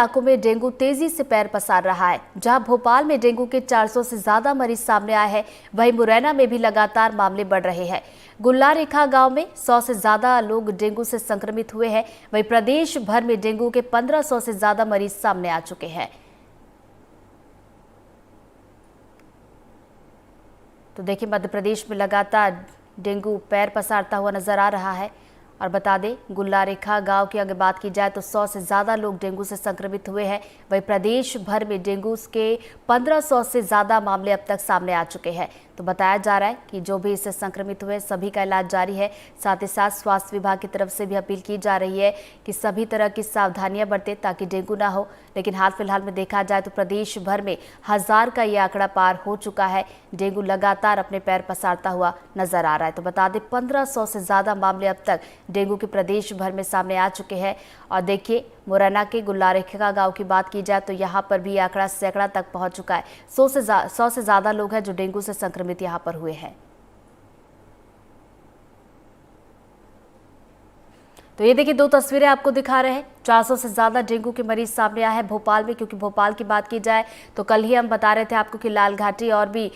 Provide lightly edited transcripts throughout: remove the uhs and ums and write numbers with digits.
इलाकों में डेंगू तेजी से पैर पसार रहा है। जहां भोपाल में डेंगू के 400 से ज्यादा मरीज सामने आए हैं, वहीं मुरैना में भी लगातार मामले बढ़ रहे हैं। गुल्ला रेखा गांव में 100 से ज्यादा लोग डेंगू से संक्रमित हुए हैं। वहीं प्रदेश भर में डेंगू के 1500 से ज्यादा मरीज सामने आ चुके हैं। तो देखिए, मध्य प्रदेश में लगातार डेंगू पैर पसारता हुआ नजर आ रहा है। और बता दें, गुल्ला रेखा गांव की अगर बात की जाए तो 100 से ज़्यादा लोग डेंगू से संक्रमित हुए हैं। वहीं प्रदेश भर में डेंगू के 1500 से ज़्यादा मामले अब तक सामने आ चुके हैं। तो बताया जा रहा है कि जो भी इससे संक्रमित हुए सभी का इलाज जारी है। साथ ही साथ स्वास्थ्य विभाग की तरफ से भी अपील की जा रही है कि सभी तरह की सावधानियां बरतें ताकि डेंगू ना हो। लेकिन हाल फिलहाल में देखा जाए तो प्रदेश भर में 1000 का ये आंकड़ा पार हो चुका है। डेंगू लगातार अपने पैर पसारता हुआ नजर आ रहा है। तो बता दें, 1500 से ज़्यादा मामले अब तक डेंगू के प्रदेश भर में सामने आ चुके हैं। और देखिए, मुरैना के गुल्ला रेखा गांव की बात की जाए तो यहाँ पर भी आंकड़ा सैकड़ा तक पहुंच चुका है। 100 से ज़्यादा लोग हैं जो डेंगू से संक्रमित यहाँ पर हुए हैं। तो ये देखिए, 2 तस्वीरें आपको दिखा रहे हैं। 400 से ज़्यादा डेंगू के मरीज सामने आए हैं भोपाल में। क्योंकि भोपाल की बात की जाए तो कल ही हम बता रहे थे आपको कि लाल घाटी और भी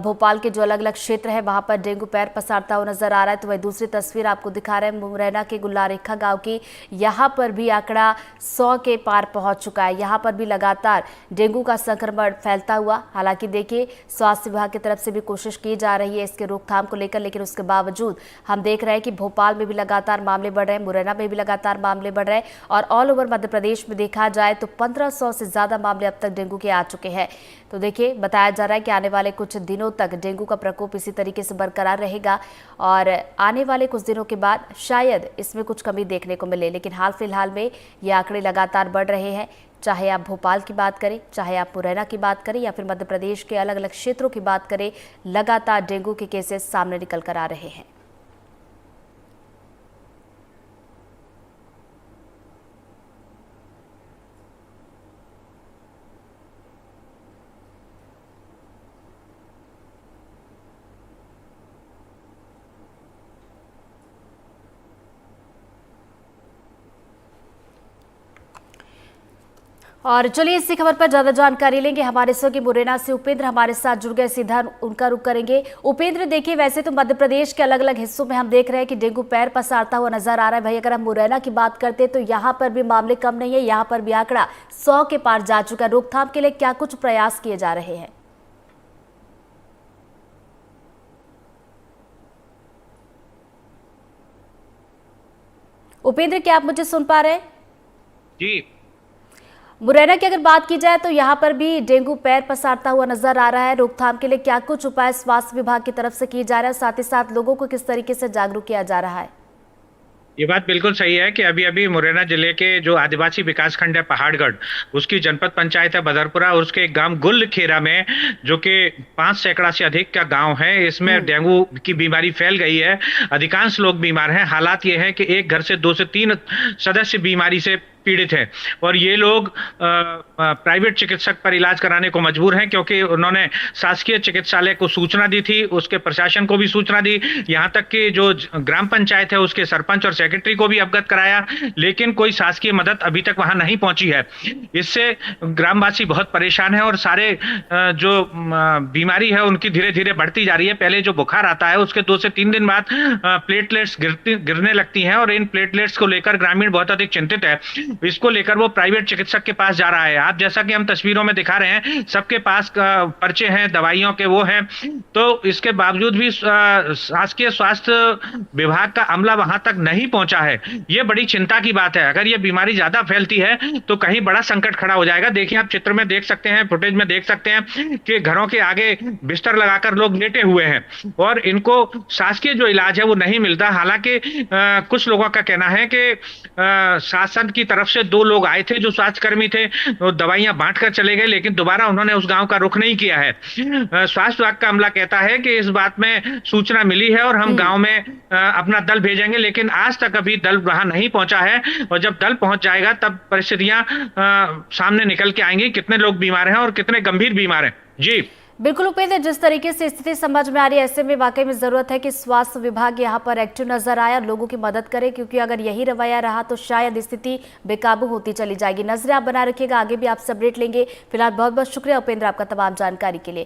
भोपाल के जो अलग अलग क्षेत्र है वहां पर डेंगू पैर पसारता हुआ नजर आ रहा है। तो वही दूसरी तस्वीर आपको दिखा रहे हैं मुरैना के गुल्ला रेखा गांव की। यहां पर भी आंकड़ा 100 के पार पहुंच चुका है। यहां पर भी लगातार डेंगू का संक्रमण फैलता हुआ। हालांकि देखिए, स्वास्थ्य विभाग की तरफ से भी कोशिश की जा रही है इसके रोकथाम को लेकर, लेकिन उसके बावजूद हम देख रहे हैं कि भोपाल में भी लगातार मामले बढ़ रहे हैं, मुरैना में भी लगातार मामले बढ़ रहे हैं। और ऑल ओवर मध्य प्रदेश में देखा जाए तो 1500 से ज्यादा मामले अब तक डेंगू के आ चुके हैं। तो देखिए, बताया जा रहा है कि आने वाले कुछ दिनों तक डेंगू का प्रकोप इसी तरीके से बरकरार रहेगा और आने वाले कुछ दिनों के बाद शायद इसमें कुछ कमी देखने को मिले। लेकिन हाल फिलहाल में ये आंकड़े लगातार बढ़ रहे हैं। चाहे आप भोपाल की बात करें, चाहे आप मुरैना की बात करें या फिर मध्य प्रदेश के अलग अलग क्षेत्रों की बात करें, लगातार डेंगू के केसेस सामने निकल कर आ रहे हैं। और चलिए, इसी खबर पर ज्यादा जानकारी लेंगे। हमारे सहयोगी मुरैना से उपेंद्र हमारे साथ जुड़ गए, सीधा उनका रुख करेंगे। उपेंद्र, देखिए, वैसे तो मध्य प्रदेश के अलग अलग हिस्सों में हम देख रहे हैं कि डेंगू पैर पसारता हुआ नजर आ रहा है। भाई, अगर हम मुरैना की बात करते हैं तो यहाँ पर भी मामले कम नहीं है। यहाँ पर भी आंकड़ा 100 के पार जा चुका है। रोकथाम के लिए क्या कुछ प्रयास किए जा रहे हैं? उपेंद्र, क्या आप मुझे सुन पा रहे हैं? जी, मुरैना की अगर बात की जाए तो यहाँ पर भी डेंगू पैर पसारता हुआ नजर आ रहा है। रोकथाम के लिए क्या कुछ उपाय स्वास्थ्य विभाग की तरफ से किए जा रहे हैं, साथ ही साथ लोगों को किस तरीके से जागरूक किया जा रहा है? ये बात बिल्कुल सही है कि अभी अभी मुरैना जिले के जो आदिवासी विकास खंड है पहाड़गढ़, उसकी जनपद पंचायत है बदरपुरा और उसके एक गांव गुल खेरा में, जो कि 5 सैकड़ा से अधिक का गांव है, इसमें डेंगू की बीमारी फैल गई है। अधिकांश लोग बीमार हैं। हालात ये है कि एक घर से 2 से 3 सदस्य बीमारी से पीड़ित है और ये लोग प्राइवेट चिकित्सक पर इलाज कराने को मजबूर हैं, क्योंकि उन्होंने शासकीय चिकित्सालय को सूचना दी थी, उसके प्रशासन को भी सूचना दी, यहाँ तक कि जो ग्राम पंचायत है उसके सरपंच और सेक्रेटरी को भी अवगत कराया, लेकिन कोई शासकीय मदद अभी तक वहां नहीं पहुंची है। इससे ग्रामवासी बहुत परेशान है और सारे जो बीमारी है उनकी धीरे धीरे बढ़ती जा रही है। पहले जो बुखार आता है उसके 2 से 3 दिन बाद प्लेटलेट्स गिरने लगती हैं और इन प्लेटलेट्स को लेकर ग्रामीण बहुत अधिक चिंतित है। इसको लेकर वो प्राइवेट चिकित्सक के पास जा रहा है। आप जैसा कि हम तस्वीरों में दिखा रहे हैं, सबके पास पर्चे हैं, दवाइयों के वो हैं, तो इसके बावजूद भी शासकीय स्वास्थ्य विभाग का अमला वहां तक नहीं पहुंचा है। ये बड़ी चिंता की बात है। अगर ये बीमारी ज्यादा फैलती है तो कहीं बड़ा संकट खड़ा हो जाएगा। देखिए, आप चित्र में देख सकते हैं, फुटेज में देख सकते हैं कि घरों के आगे बिस्तर लगाकर लोग लेटे हुए हैं और इनको शासकीय जो इलाज है वो नहीं मिलता। हालांकि कुछ लोगों का कहना है कि शासन की तरफ से 2 लोग आए थे जो स्वास्थ्यकर्मी थे, वो दवाइयां बांटकर चले गए, लेकिन दोबारा उन्होंने उस गांव का रुख नहीं किया है। स्वास्थ्य विभाग का अमला कहता है कि इस बात में सूचना मिली है और हम गांव में अपना दल भेजेंगे, लेकिन आज तक अभी दल वहां नहीं पहुंचा है और जब दल पहुंच जाएगा तब परिस्थितियां सामने निकल के आएंगी, कितने लोग बीमार हैं और कितने गंभीर बीमार हैं। जी, बिल्कुल उपेंद्र, जिस तरीके से स्थिति समझ में आ रही है, ऐसे में वाकई में जरूरत है कि स्वास्थ्य विभाग यहाँ पर एक्टिव नजर आए और लोगों की मदद करे, क्योंकि अगर यही रवैया रहा तो शायद स्थिति बेकाबू होती चली जाएगी। नजरें आप बनाए रखिएगा, आगे भी आपसे अपडेट लेंगे। फिलहाल बहुत बहुत शुक्रिया उपेंद्र आपका तमाम जानकारी के लिए।